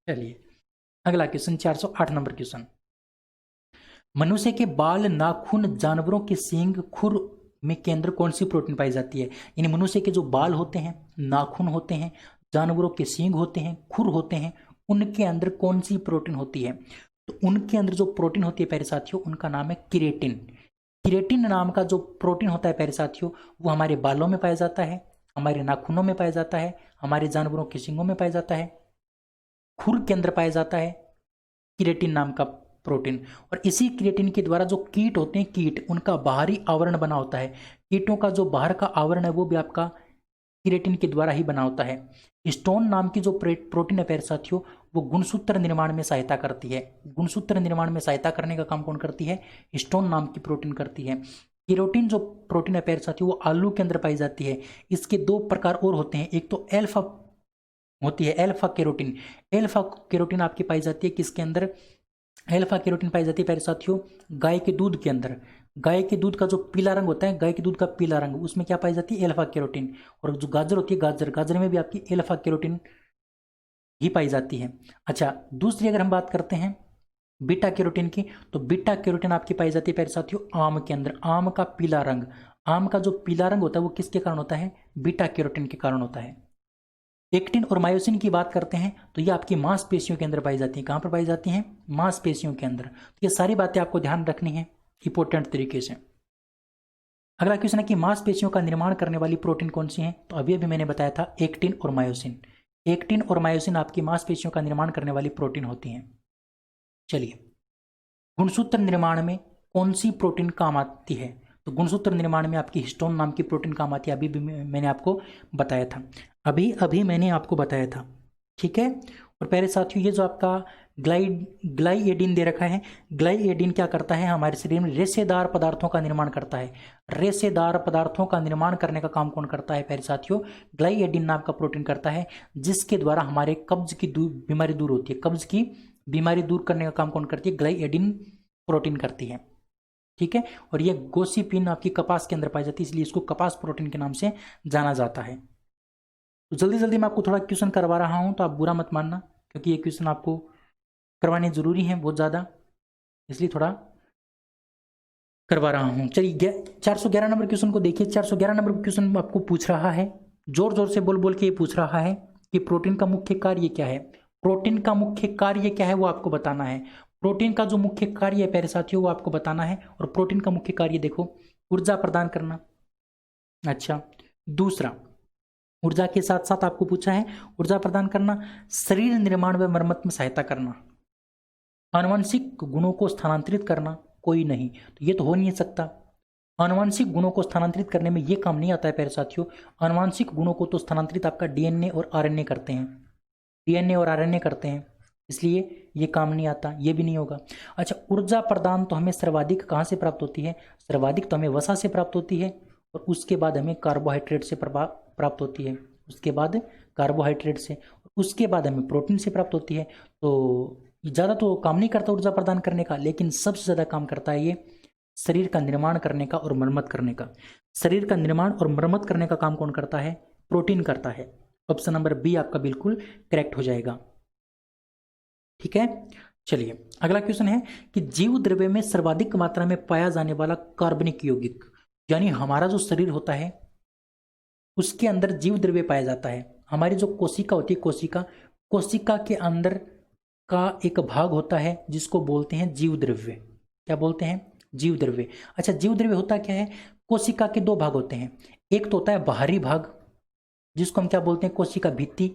A: चलिए अगला क्वेश्चन 408 नंबर क्वेश्चन, मनुष्य के बाल, नाखून, जानवरों के सींग, खुर में के अंदर कौन सी प्रोटीन पाई जाती है। यानी मनुष्य के जो बाल होते हैं, नाखून होते हैं, जानवरों के सींग होते हैं, खुर होते हैं, उनके अंदर कौन सी प्रोटीन होती है? तो उनके अंदर जो प्रोटीन होती है प्यारे साथियों, उनका नाम है किरेटिन। किरेटिन नाम का जो प्रोटीन होता है प्यारे साथियों, वो हमारे बालों में पाया जाता है, हमारे नाखूनों में पाया जाता है, हमारे जानवरों के सींगों में पाया जाता है, खुर के अंदर पाया जाता है किरेटिन नाम का प्रोटीन। और इसी किरेटिन के द्वारा जो कीट होते हैं, कीट, उनका बाहरी आवरण बना होता है। कीटों का जो बाहर का आवरण है वो भी आपका किरेटिन के द्वारा ही बना होता है। स्टोन नाम की जो प्रोटीन है प्यारे साथियों, वो गुणसूत्र निर्माण में सहायता करती है। गुणसूत्र निर्माण में सहायता करने का काम कौन करती है? स्टोन नाम की प्रोटीन करती है। केरोटिन जो प्रोटीन है प्यारे साथियों, वो आलू के अंदर पाई जाती है। इसके दो प्रकार और होते हैं, एक तो एल्फा होती है, एल्फा केरोटिन। एल्फा केरोटिन आपकी पाई जाती है किसके अंदर? एल्फा केरोटिन पाई जाती है प्यारे साथियों गाय के दूध के अंदर। गाय के दूध का जो पीला रंग होता है, गाय के दूध का पीला रंग, उसमें क्या पाई जाती है? Alpha carotene. और जो गाजर होती है, गाजर, गाजर में भी आपकी एल्फा केरोटिन ही पाई जाती है। अच्छा, दूसरी अगर हम बात करते हैं बीटा कैरोटीन की, तो बीटा कैरोटीन आपकी पाई जाती है प्यारे साथियों आम के अंदर। आम का पीला रंग, आम का जो पीला रंग होता है वो किसके कारण होता है? बीटा कैरोटीन के कारण होता है। एक्टिन और मायोसिन की बात करते हैं तो ये आपकी मांसपेशियों के अंदर पाई जाती है। कहां पर पाई जाती हैं? मांसपेशियों के अंदर। तो ये सारी बातें आपको ध्यान रखनी है इंपॉर्टेंट तरीके से। अगला क्वेश्चन है कि मांसपेशियों का निर्माण करने वाली प्रोटीन कौन सी है? तो अभी अभी मैंने बताया था एक्टिन और मायोसिन। एक्टिन और मायोसिन आपकी मांसपेशियों का निर्माण करने वाली प्रोटीन होती हैं। चलिए, गुणसूत्र निर्माण में कौन सी प्रोटीन काम आती है? तो गुणसूत्र निर्माण में आपकी हिस्टोन नाम की प्रोटीन काम आती है। अभी भी मैंने आपको बताया था, अभी अभी मैंने आपको बताया था, ठीक है। और प्यारे साथियों, ये जो आपका ग्लाइएडिन दे रखा है, ग्लाइएडिन क्या करता है? हमारे शरीर में रेशेदार पदार्थों का निर्माण करता है। रेशेदार पदार्थों का निर्माण करने का काम कौन करता है प्यारे साथियों? ग्लाइएडिन नाम का प्रोटीन करता है, जिसके द्वारा हमारे कब्ज की बीमारी दूर होती है। कब्ज की बीमारी दूर करने का काम कौन करती है? ग्लाइएडिन प्रोटीन करती है, ठीक है। और ये गोसिपिन आपकी कपास के अंदर पाई जाती है, इसलिए इसको कपास प्रोटीन के नाम से जाना जाता है। तो जल्दी जल्दी मैं आपको थोड़ा क्वेश्चन करवा रहा हूं, तो आप बुरा मत मानना, क्योंकि ये क्वेश्चन आपको करवाने जरूरी है बहुत ज़्यादा, इसलिए थोड़ा करवा रहा हूं। चलिए 411 नंबर क्वेश्चन को देखिए। 411 नंबर क्वेश्चन आपको पूछ रहा है, जोर जोर से बोल बोल के ये पूछ रहा है कि प्रोटीन का मुख्य कार्य क्या है? प्रोटीन का मुख्य कार्य क्या है वो आपको बताना है। प्रोटीन का जो मुख्य कार्य है प्यारे साथियों वो आपको बताना है। और प्रोटीन का मुख्य कार्य देखो, ऊर्जा प्रदान करना। अच्छा, दूसरा, ऊर्जा के साथ साथ आपको पूछा है ऊर्जा प्रदान करना, शरीर निर्माण व मरम्मत में सहायता करना, आनुवंशिक गुणों को स्थानांतरित करना, कोई नहीं, तो ये तो हो नहीं सकता। आनुवंशिक गुणों को स्थानांतरित करने में ये काम नहीं आता है प्यारे साथियों। आनुवंशिक गुणों को तो स्थानांतरित आपका डीएनए और आरएनए करते हैं, डीएनए और आरएनए करते हैं, इसलिए ये काम नहीं आता, ये भी नहीं होगा। अच्छा, ऊर्जा प्रदान तो हमें सर्वाधिक कहाँ से प्राप्त होती है? सर्वाधिक तो हमें वसा से प्राप्त होती है, और उसके बाद हमें कार्बोहाइड्रेट से प्राप्त होती है, उसके बाद कार्बोहाइड्रेट से, उसके बाद हमें प्रोटीन से प्राप्त होती है। तो ज़्यादा तो काम नहीं करता ऊर्जा प्रदान करने का, लेकिन सबसे ज़्यादा काम करता है ये शरीर का निर्माण करने का और मरम्मत करने का। शरीर का निर्माण और मरम्मत करने का काम कौन करता है? प्रोटीन करता है। ऑप्शन नंबर बी आपका बिल्कुल करेक्ट हो जाएगा, ठीक है। चलिए, अगला क्वेश्चन है कि जीव द्रव्य में सर्वाधिक मात्रा में पाया जाने वाला कार्बनिक यौगिक, यानी हमारा जो शरीर होता है उसके अंदर जीव द्रव्य पाया जाता है। हमारी जो कोशिका होती है, कोशिका के अंदर का एक भाग होता है जिसको बोलते हैं जीव द्रव्य। क्या बोलते हैं? जीव द्रव्य। अच्छा, जीव द्रव्य होता क्या है? कोशिका के दो भाग होते हैं, एक तो होता है बाहरी भाग जिसको हम क्या बोलते हैं? कोशिका भित्ति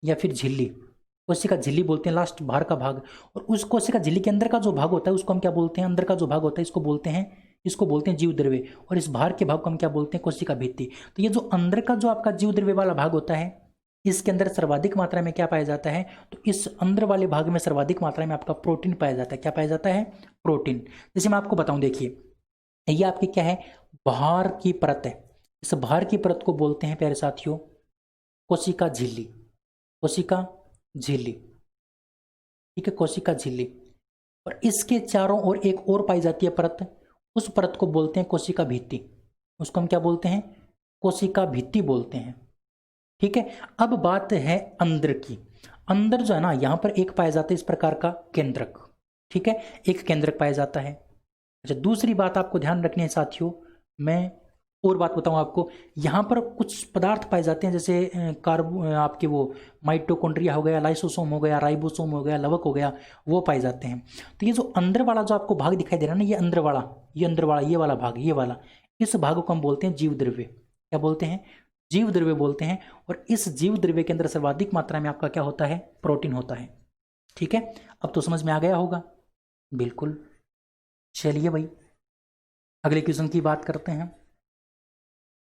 A: या फिर झिल्ली, कोशिका झिल्ली बोलते हैं, लास्ट बाहर का भाग। और उस कोशिका झिल्ली के अंदर का जो भाग होता है उसको हम क्या बोलते हैं? अंदर का जो भाग होता है इसको बोलते हैं जीव द्रव्य। और इस बाहर के भाग को हम क्या बोलते हैं? कोशिका भित्ति। तो ये जो अंदर का जो आपका जीव द्रव्य वाला भाग होता है, इसके अंदर सर्वाधिक मात्रा में क्या पाया जाता है? तो इस अंदर वाले भाग में सर्वाधिक मात्रा में आपका प्रोटीन पाया जाता है। क्या पाया जाता है? प्रोटीन। जैसे मैं आपको बताऊं, देखिए ये आपकी क्या है? बाहर की परत है। इस बाहर की परत को बोलते हैं प्यारे साथियों कोशिका झिल्ली, कोशिका झिल्ली, ठीक है, कोशिका झिल्ली। और इसके चारों ओर एक और पाई जाती है परत, उस परत को बोलते हैं कोशिका भित्ति। उसको हम क्या बोलते हैं? कोशिका भित्ति बोलते हैं, ठीक है। अब बात है अंदर की। अंदर जो है ना, यहां पर एक पाया जाता है इस प्रकार का केंद्रक, ठीक है, एक केंद्रक पाया जाता है। अच्छा, दूसरी बात आपको ध्यान रखनी है साथियों, मैं और बात बताऊं आपको, यहाँ पर कुछ पदार्थ पाए जाते हैं जैसे कार्बो आपके वो माइटोकॉन्ड्रिया हो गया, लाइसोसोम हो गया, राइबोसोम हो गया, लवक हो गया, वो पाए जाते हैं। तो ये जो अंदर वाला जो आपको भाग दिखाई दे रहा है ना, ये अंदर वाला, ये वाला भाग, ये वाला, इस भाग को हम बोलते हैं जीव द्रव्य। क्या बोलते हैं? जीव द्रव्य बोलते हैं। और इस जीव द्रव्य के अंदर सर्वाधिक मात्रा में आपका क्या होता है? प्रोटीन होता है। ठीक है, अब तो समझ में आ गया होगा। बिल्कुल। चलिए भाई अगले क्वेश्चन की बात करते हैं।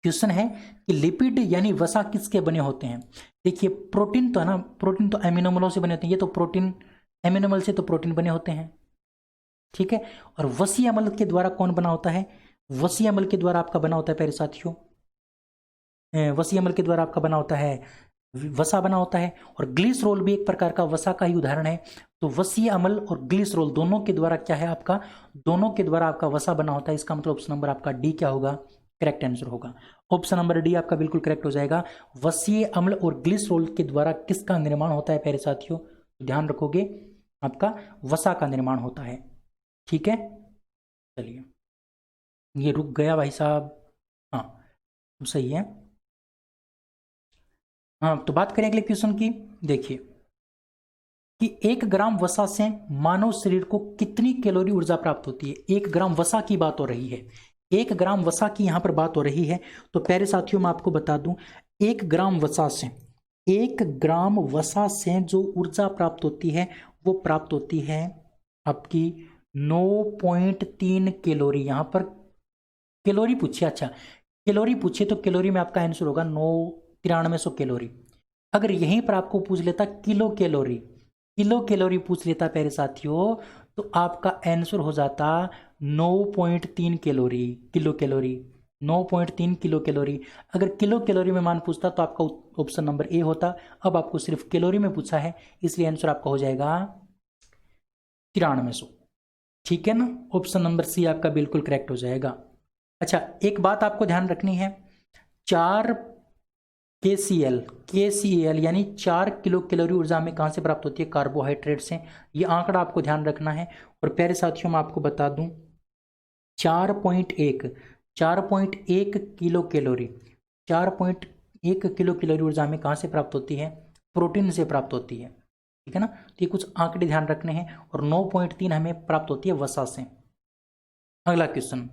A: क्वेश्चन है कि लिपिड यानी वसा किसके बने होते हैं? देखिए प्रोटीन तो है ना, प्रोटीन तो एमिनो अम्लों से बने होते हैं। ये तो प्रोटीन, एमिनो अम्ल से तो प्रोटीन बने होते हैं। ठीक है, और वसीय अम्ल के द्वारा कौन बना होता है? वसीय अम्ल के द्वारा आपका बना होता है प्यारे साथियों, वसीय अम्ल के द्वारा आपका बना होता है वसा बना होता है। और ग्लिसरॉल भी एक प्रकार का वसा का ही उदाहरण है। तो वसीय अम्ल और ग्लिसरॉल दोनों के द्वारा क्या है आपका? दोनों के द्वारा आपका वसा बना होता है। इसका मतलब ऑप्शन नंबर आपका डी क्या होगा? करेक्ट आंसर होगा। ऑप्शन नंबर डी आपका बिल्कुल करेक्ट हो जाएगा। वसीय अम्ल और ग्लिसरॉल के द्वारा किसका निर्माण होता है प्यारे साथियों? ध्यान रखोगे, आपका वसा का निर्माण होता है। ठीक है, चलिए ये रुक गया भाई साहब। हाँ सही है। हाँ तो बात करें अगले क्वेश्चन की। देखिए कि 1 ग्राम वसा से मानव शरीर को कितनी कैलोरी ऊर्जा प्राप्त होती है? 1 ग्राम वसा की बात हो रही है, 1 ग्राम वसा की यहां पर बात हो रही है। तो प्यारे साथियों मैं आपको बता दूं, 1 ग्राम वसा से, 1 ग्राम वसा से जो ऊर्जा प्राप्त होती है वो प्राप्त होती है आपकी 9.3 कैलोरी। यहां पर कैलोरी पूछिए, अच्छा कैलोरी पूछिए तो कैलोरी में आपका आंसर होगा 9300 कैलोरी। अगर यहीं पर आपको पूछ लेता किलो कैलोरी, किलो कैलोरी पूछ लेता प्यारे साथियों, तो आपका आंसर हो जाता 9.3 calorie, kilo calorie, 9.3 kilo calorie. अगर किलो कैलोरी में मान पूछता तो आपका ऑप्शन नंबर ए होता। अब आपको सिर्फ कैलोरी में पूछा है, इसलिए आंसर आपका हो जाएगा 9300। ठीक है ना, ऑप्शन नंबर सी आपका बिल्कुल करेक्ट हो जाएगा। अच्छा एक बात आपको ध्यान रखनी है, 4 KCl यानी 4 किलो कैलोरी ऊर्जा हमें कहाँ से प्राप्त होती है? कार्बोहाइड्रेट से। ये आंकड़ा आपको ध्यान रखना है। और प्यारे साथियों मैं आपको बता दूं 4.1 किलो कैलोरी, 4.1 किलो कैलोरी ऊर्जा हमें कहाँ से प्राप्त होती है? प्रोटीन से प्राप्त होती है। ठीक है ना, तो ये कुछ आंकड़े ध्यान रखने हैं। और 9.3 हमें प्राप्त होती है वसा से। अगला क्वेश्चन,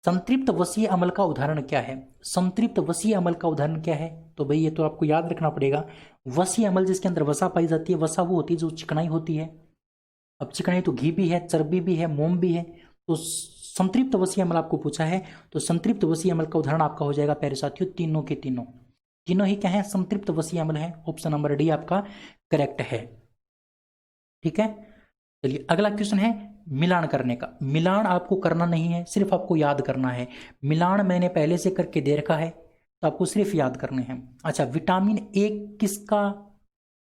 A: संतृप्त वसीय अम्ल का उदाहरण क्या है? संतृप्त वसीय अम्ल का उदाहरण क्या है? तो भाई ये तो आपको याद रखना पड़ेगा। वसीय अम्ल जिसके अंदर वसा पाई जाती है, वसा वो होती है जो चिकनाई होती है। अब चिकनाई तो घी भी है, चर्बी भी है, मोम भी है। तो संतृप्त वसीय अम्ल आपको पूछा है, तो संतृप्त वसीय अम्ल का उदाहरण आपका हो जाएगा प्यारे साथियों तीनों के तीनों, तीनों ही क्या है? संतृप्त वसीय अम्ल है। ऑप्शन नंबर डी आपका करेक्ट है। ठीक है, चलिए अगला क्वेश्चन है मिलान करने का। मिलान आपको करना नहीं है, सिर्फ आपको याद करना है। मिलान मैंने पहले से करके दे रखा है, तो आपको सिर्फ याद करने हैं। अच्छा विटामिन ए किसका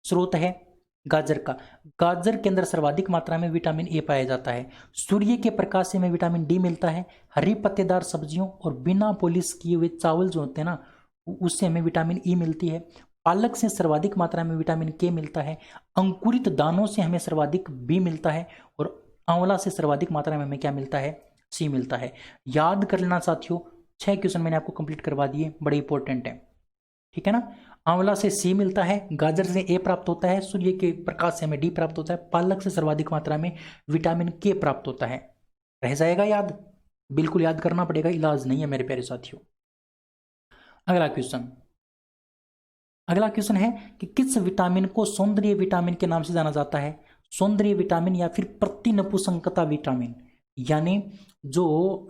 A: स्रोत है? गाजर का। गाजर के अंदर सर्वाधिक मात्रा में विटामिन ए पाया जाता है। सूर्य के प्रकाश से हमें विटामिन डी मिलता है। हरी पत्तेदार सब्जियों और बिना पॉलिश किए हुए चावल जो होते हैं ना, उससे हमें विटामिन ई मिलती है। पालक से सर्वाधिक मात्रा में विटामिन के मिलता है। अंकुरित दानों से हमें सर्वाधिक बी मिलता है। और आंवला से सर्वाधिक मात्रा में हमें क्या मिलता है? सी मिलता है। याद कर लेना साथियों, 6 क्वेश्चन मैंने आपको कंप्लीट करवा दिए, बड़े इंपॉर्टेंट है। ठीक है ना, आंवला से सी मिलता है, गाजर से ए प्राप्त होता है, सूर्य के प्रकाश से हमें डी प्राप्त होता है, पालक से सर्वाधिक मात्रा में विटामिन के प्राप्त होता है। रह जाएगा याद, बिल्कुल याद करना पड़ेगा, इलाज नहीं है मेरे प्यारे साथियों। अगला क्वेश्चन, अगला क्वेश्चन है कि किस विटामिन को सौंदर्य विटामिन के नाम से जाना जाता है? सौंदर्य विटामिन या फिर प्रतिनपुंसकता विटामिन, यानी जो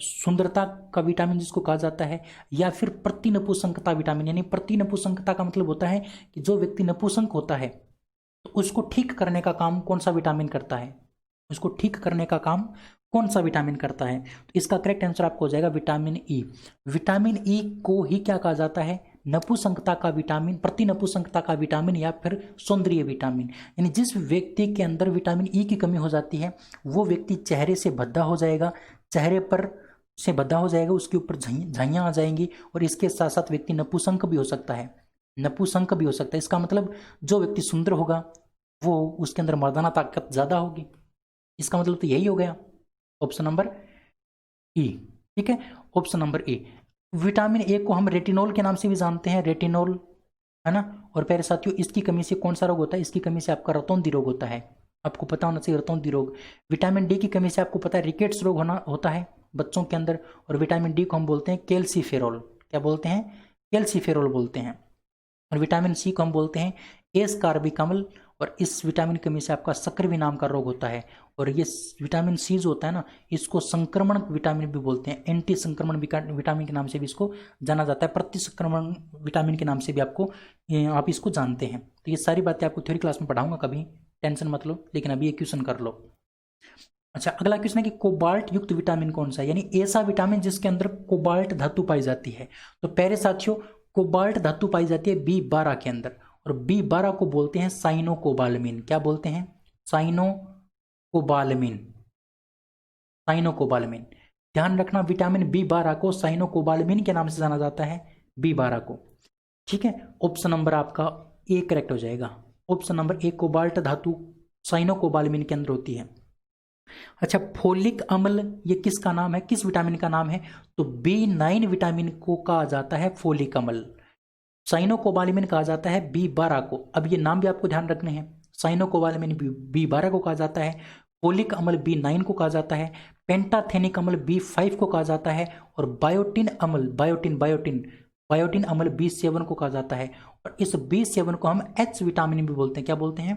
A: सुंदरता का विटामिन जिसको कहा जाता है, या फिर प्रतिनपुंसकता विटामिन, यानी प्रतिनपुंसकता का मतलब होता है कि जो व्यक्ति नपुंसक होता है तो उसको ठीक करने का काम कौन सा विटामिन करता है? उसको ठीक करने का काम कौन सा विटामिन करता है? तो इसका करेक्ट आंसर आपको हो जाएगा विटामिन ई। विटामिन ई को ही क्या कहा जाता है? नपुंसकता का विटामिन, प्रतिनपुंसकता का विटामिन या फिर सौंदर्य विटामिन। यानी जिस व्यक्ति के अंदर विटामिन ई की कमी हो जाती है वो व्यक्ति चेहरे से भद्दा हो जाएगा, चेहरे पर से भद्दा हो जाएगा, उसके ऊपर झाइयाँ आ जाएंगी, और इसके साथ साथ व्यक्ति नपुंसक भी हो सकता है, नपुंसक भी हो सकता है। इसका मतलब जो व्यक्ति सुंदर होगा वो उसके अंदर मर्दाना ताकत ज़्यादा होगी। इसका मतलब तो यही हो गया ऑप्शन नंबर ई। ठीक है, option number A. Vitamin A को हम रेटिनॉल के नाम से भी जानते हैं, रेटिनॉल, है ना। और प्यारे साथियों, इसकी कमी से कौन सा रोग होता है? इसकी कमी से आपका रतौंधी रोग होता है, आपको पता होना चाहिए, रतौंधी रोग। विटामिन डी की कमी से आपको पता है रिकेट्स रोग होता है बच्चों के अंदर। और विटामिन डी को हम बोलते हैं कैल्सीफेरोल, क्या बोलते हैं? कैल्सीफेरोल बोलते हैं। और विटामिन सी को हम बोलते हैं एस्कॉर्बिक अम्ल। और इस विटामिन की कमी से आपका सक्रिय नाम का रोग होता है। और ये विटामिन सी जो होता है ना, इसको संक्रमण विटामिन भी बोलते हैं, एंटी संक्रमण विटामिन के नाम से भी इसको जाना जाता है, प्रति संक्रमण विटामिन के नाम से भी आप इसको जानते हैं। तो ये सारी बातें आपको थ्योरी क्लास में पढ़ाऊंगा, कभी टेंशन मत लो, लेकिन अभी ये क्वेश्चन कर लो। अच्छा, अगला क्वेश्चन है कि कोबाल्ट युक्त विटामिन कौन सा है, यानी ऐसा विटामिन जिसके अंदर कोबाल्ट धातु पाई जाती है। तो प्यारे साथियों, कोबाल्ट धातु पाई जाती है B12 के अंदर, और B12 को बोलते हैं साइनोकोबालमिन। क्या बोलते हैं? Cyanocobalamin, cyanocobalamin. ध्यान रखना, विटामिन B12 को साइनोकोबालमिन के नाम से जाना जाता है, B12 को। ठीक है, ऑप्शन नंबर आपका ए करेक्ट हो जाएगा। ऑप्शन नंबर ए, कोबाल्ट धातु साइनोकोबालमिन के अंदर होती है। अच्छा, फोलिक अम्ल ये किसका नाम है, किस विटामिन का नाम है? तो B9 विटामिन को कहा जाता है फोलिक अम्ल। साइनोकोबालमिन कहा जाता है B12 को। अब ये नाम भी आपको ध्यान रखने हैं, साइनोकोबालमिन B12 को कहा जाता है, फोलिक अम्ल B9 को कहा जाता है, पेंटाथेनिक अम्ल B5 को कहा जाता है, और बायोटिन अम्ल बायोटिन अम्ल B7 को कहा जाता है। और इस B7 को हम H विटामिन भी बोलते हैं। क्या बोलते हैं?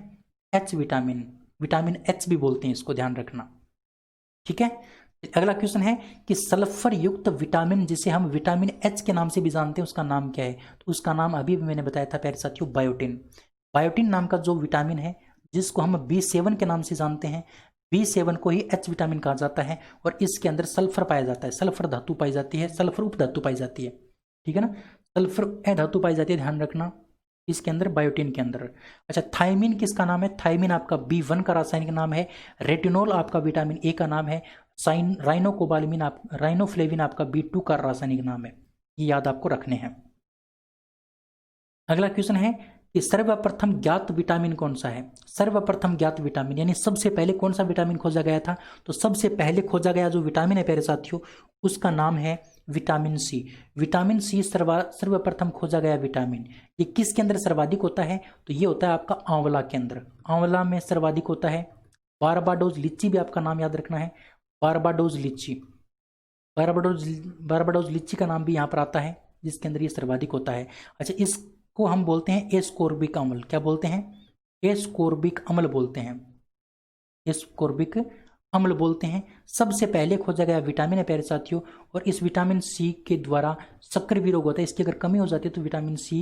A: H विटामिन, विटामिन H भी बोलते हैं, इसको ध्यान रखना। ठीक है, अगला क्वेश्चन है कि सल्फर युक्त विटामिन जिसे हम विटामिन H के नाम से भी जानते हैं, उसका नाम क्या है? तो उसका नाम अभी भी मैंने बताया था प्यारे साथियों, बायोटिन। बायोटिन नाम का जो विटामिन है, जिसको हम B7 के नाम से जानते हैं, B7 को ही H विटामिन कहा जाता है। और इसके अंदर सल्फर पाया जाता है, सल्फर धातु पाई जाती है, सल्फर उप धातु पाई जाती है। ठीक है ना, सल्फर धातु पाई जाती है, ध्यान रखना इसके अंदर, बायोटिन के अंदर। अच्छा, थायमिन किसका नाम है? थायमिन आपका B1 का रासायनिक नाम है। रेटिनॉल आपका विटामिन ए का नाम है। राइनोफ्लेविन आपका B2 का रासायनिक नाम है। ये याद आपको रखने हैं। अगला क्वेश्चन है कि सर्वप्रथम ज्ञात विटामिन कौन सा है? सर्वप्रथम ज्ञात विटामिन यानी सबसे पहले कौन सा विटामिन खोजा गया था? तो सबसे पहले खोजा गया जो विटामिन है प्यारे साथियों, उसका नाम है विटामिन सी। विटामिन सी सर्वप्रथम खोजा गया विटामिन। ये किसके अंदर सर्वाधिक होता है? तो ये होता है आपका आंवला के अंदर, आंवला में सर्वाधिक होता है। बारबाडोज लीची भी आपका नाम याद रखना है, बारबाडोज लीची, बारबाडोज लीची का नाम भी यहाँ पर आता है, जिसके अंदर ये सर्वाधिक होता है। अच्छा, इसको हम बोलते हैं एस्कोर्बिक अम्ल। क्या बोलते हैं? एस्कोर्बिक अम्ल बोलते हैं, एस्कोर्बिक अम्ल बोलते हैं। सबसे पहले खोजा गया विटामिन है प्यारे साथियों, और इस विटामिन सी के द्वारा सक्रिय रोग होता है। इसकी अगर कमी हो जाती है तो विटामिन सी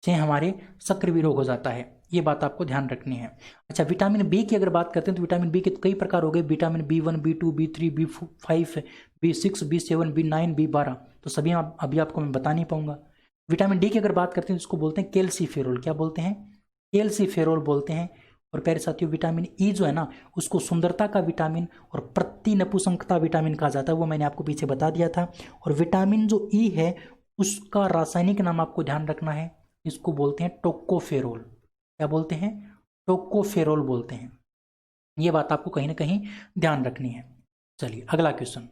A: से हमारे सक्रिय रोग हो जाता है। ये बात आपको ध्यान रखनी है। अच्छा, विटामिन बी की अगर बात करते हैं तो विटामिन बी के कई प्रकार हो गए, vitamin B1, B2, B3, B5, B6, B7, B9, B12। तो सभी अभी आपको मैं बता नहीं पाऊंगा। विटामिन डी की अगर बात करते हैं तो इसको बोलते हैं कैल्सीफेरोल। क्या बोलते हैं? कैल्सीफेरोल बोलते हैं। और प्यारे साथियों, विटामिन ई जो है ना, उसको सुंदरता का विटामिन और प्रति नपुंसकता विटामिन कहा जाता है, वो मैंने आपको पीछे बता दिया था। और विटामिन जो ई है, उसका रासायनिक नाम आपको ध्यान रखना है, इसको बोलते हैं टोकोफेरोल। क्या बोलते हैं? टोकोफेरोल बोलते हैं। ये बात आपको कहीं ना कहीं ध्यान रखनी है। चलिए अगला क्वेश्चन,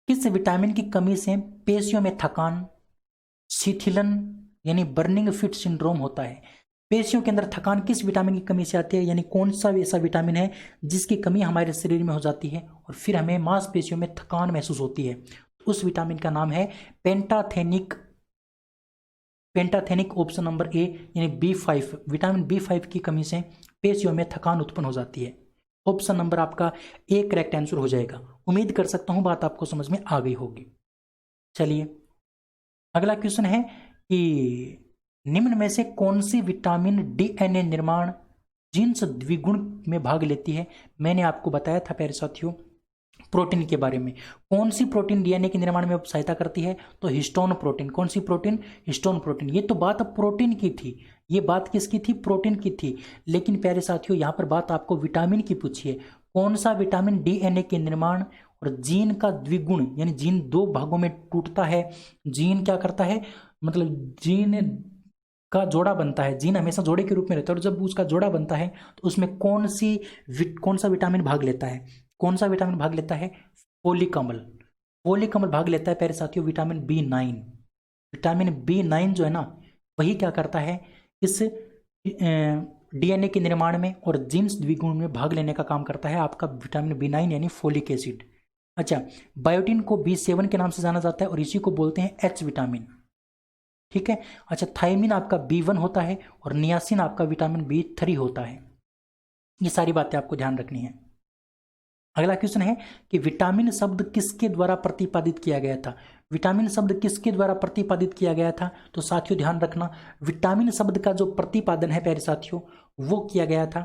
A: किस विटामिन की कमी से पेशियों में थकान, शिथिलन यानी बर्निंग फिट सिंड्रोम होता है? पेशियों के अंदर थकान किस विटामिन की कमी से आती है, यानी कौन सा ऐसा विटामिन है जिसकी कमी हमारे शरीर में हो जाती है और फिर हमें मांसपेशियों में थकान महसूस होती है? उस विटामिन का नाम है pantothenic, pantothenic option number A, यानी B5। विटामिन B5 की कमी से पेशियों में थकान उत्पन्न हो जाती है। ऑप्शन नंबर आपका ए करेक्ट आंसर हो जाएगा। उम्मीद कर सकता हूं बात आपको समझ में आ गई होगी। चलिए अगला क्वेश्चन है कि निम्न में से कौन सी विटामिन DNA निर्माण जीन्स द्विगुण में भाग लेती है? मैंने आपको बताया था प्यारे साथियों प्रोटीन के बारे में। कौन सी प्रोटीन DNA के निर्माण में सहायता करती है? तो हिस्टोन प्रोटीन। कौन सी प्रोटीन? Histone protein. ये तो बात प्रोटीन की थी, ये बात किसकी थी? प्रोटीन की थी। लेकिन प्यारे साथियों, यहाँ पर बात आपको विटामिन की पूछी है। कौन सा विटामिन DNA के निर्माण और जीन का द्विगुण, यानी जीन दो भागों में टूटता है, जीन क्या करता है, मतलब जीन का जोड़ा बनता है, जीन हमेशा जोड़े के रूप में रहता है, और जब उसका जोड़ा बनता है तो उसमें कौन सा विटामिन भाग लेता है? कौन सा विटामिन भाग लेता है? फोलिक अम्ल। फोलिक अम्ल भाग लेता है प्यारे साथियों विटामिन B9। विटामिन B9 जो है ना, वही क्या करता है, इस DNA के निर्माण में और जीन्स द्विगुण में भाग लेने का काम करता है आपका विटामिन B9 यानी फोलिक एसिड। अच्छा, बायोटिन को B7 के नाम से जाना जाता है और इसी को बोलते हैं H विटामिन। ठीक है। अच्छा, थायमिन आपका B1 होता है और नियासिन आपका विटामिन B3 होता है। ये सारी बातें आपको ध्यान रखनी है। अगला क्वेश्चन है कि विटामिन शब्द किसके द्वारा प्रतिपादित किया गया था। विटामिन शब्द किसके द्वारा प्रतिपादित किया गया था, तो साथियों ध्यान रखना, विटामिन शब्द का जो प्रतिपादन है प्यारे साथियों, वो किया गया था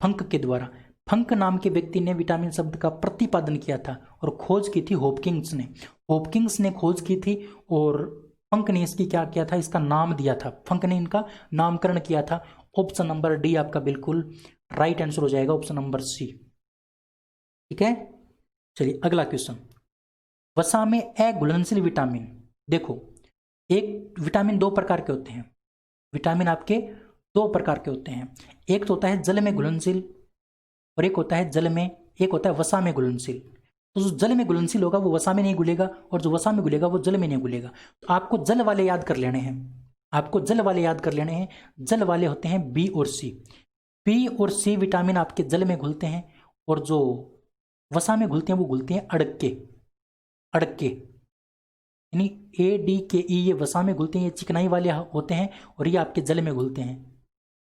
A: फंक के द्वारा। फंक नाम के व्यक्ति ने विटामिन शब्द का प्रतिपादन किया था और खोज की थी हॉपकिंस ने। हॉपकिंस ने खोज की थी और फंक ने इसकी क्या किया था, इसका नाम दिया था। फंक ने इनका नामकरण किया था। ऑप्शन नंबर डी आपका बिल्कुल राइट आंसर हो जाएगा, ऑप्शन नंबर सी। ठीक है, चलिए अगला क्वेश्चन। वसा में अघुलनशील विटामिन, देखो एक विटामिन दो प्रकार के होते हैं। विटामिन आपके दो प्रकार के होते हैं, एक तो होता है जल में घुलनशील और एक होता है वसा में घुलनशील। तो जो जल में घुलनशील होगा वो वसा में नहीं घुलेगा और जो वसा में घुलेगा वो जल में नहीं घुलेगा। तो आपको जल वाले याद कर लेने हैं, जल वाले होते हैं बी और सी। बी और सी विटामिन आपके जल में घुलते हैं और जो वसा में घुलते हैं वो घुलते हैं अड़क के, यानी ADKE, ये वसा में घुलते हैं, ये चिकनाई वाले होते हैं और ये आपके जल में घुलते हैं,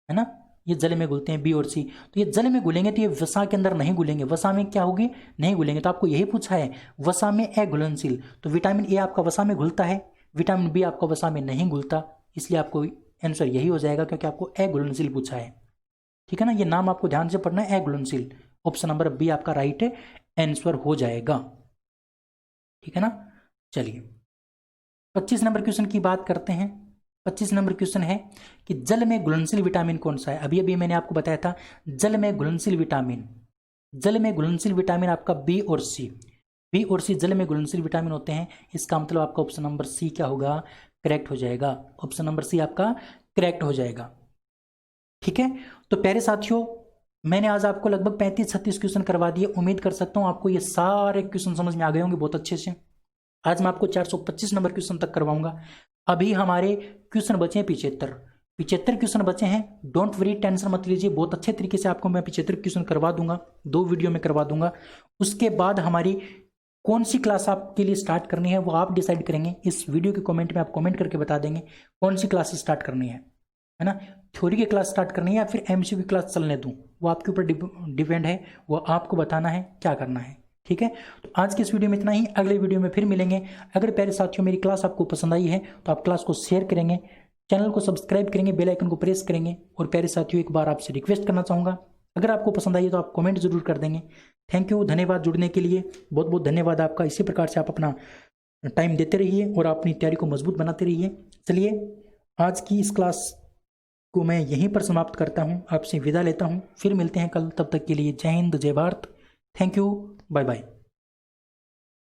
A: है ना, ये जल में घुलते हैं बी और सी। तो ये जल में घुलेंगे तो ये वसा के अंदर नहीं घुलेंगे, वसा में क्या होगी, नहीं घुलेंगे। तो आपको यही पूछा है वसा में अघुलनशील, तो विटामिन ए आपका वसा में घुलता है, विटामिन बी आपका वसा में नहीं घुलता, इसलिए आपको आंसर यही हो जाएगा क्योंकि आपको अघुलनशील पूछा है। ठीक है ना, ये नाम आपको ध्यान से पढ़ना है, अघुलनशील। ऑप्शन नंबर बी आपका राइट आंसर हो जाएगा। ठीक है ना, चलिए 25 नंबर क्वेश्चन की बात करते हैं। 25 नंबर क्वेश्चन है कि जल में घुलनशील विटामिन कौन सा है। अभी मैंने आपको बताया था जल में घुलनशील विटामिन आपका बी और सी जल में घुलनशील विटामिन होते हैं। इसका मतलब आपका ऑप्शन नंबर सी क्या होगा, करेक्ट हो जाएगा। ऑप्शन नंबर सी आपका करेक्ट हो जाएगा। ठीक है, तो प्यारे साथियों मैंने आज आपको लगभग 35-36 क्वेश्चन करवा दिए। उम्मीद कर सकता हूं आपको ये सारे क्वेश्चन समझ में आ गए होंगे बहुत अच्छे से। आज मैं आपको 425 नंबर क्वेश्चन तक करवाऊंगा। अभी हमारे क्वेश्चन बचे हैं 75 क्वेश्चन बचे हैं। डोंट वरी, टेंशन मत लीजिए, बहुत अच्छे तरीके से आपको मैं 75 क्वेश्चन करवा दूंगा, 2 वीडियो में करवा दूंगा। उसके बाद हमारी कौन सी क्लास आपके लिए स्टार्ट करनी है वो आप डिसाइड करेंगे। इस वीडियो के कमेंट में आप कमेंट करके बता देंगे कौन सी क्लास स्टार्ट करनी है ना, थ्योरी की क्लास स्टार्ट करनी है या फिर MCQ की क्लास चलने दूं, वो आपके ऊपर डिपेंड है, वो आपको बताना है क्या करना है। ठीक है, तो आज की इस वीडियो में इतना ही, अगले वीडियो में फिर मिलेंगे। अगर प्यारे साथियों मेरी क्लास आपको पसंद आई है तो आप क्लास को शेयर करेंगे, चैनल को सब्सक्राइब करेंगे, बेल आइकन को प्रेस करेंगे। और प्यारे साथियों एक बार आपसे रिक्वेस्ट करना चाहूँगा, अगर आपको पसंद आई है तो आप कमेंट जरूर कर देंगे। थैंक यू, धन्यवाद जुड़ने के लिए, बहुत बहुत धन्यवाद आपका। इसी प्रकार से आप अपना टाइम देते रहिए और अपनी तैयारी को मजबूत बनाते रहिए। चलिए आज की इस क्लास को मैं यहीं पर समाप्त करता हूं, आपसे विदा लेता हूं, फिर मिलते हैं कल। तब तक के लिए जय हिंद, जय Bharat, thank you, bye bye.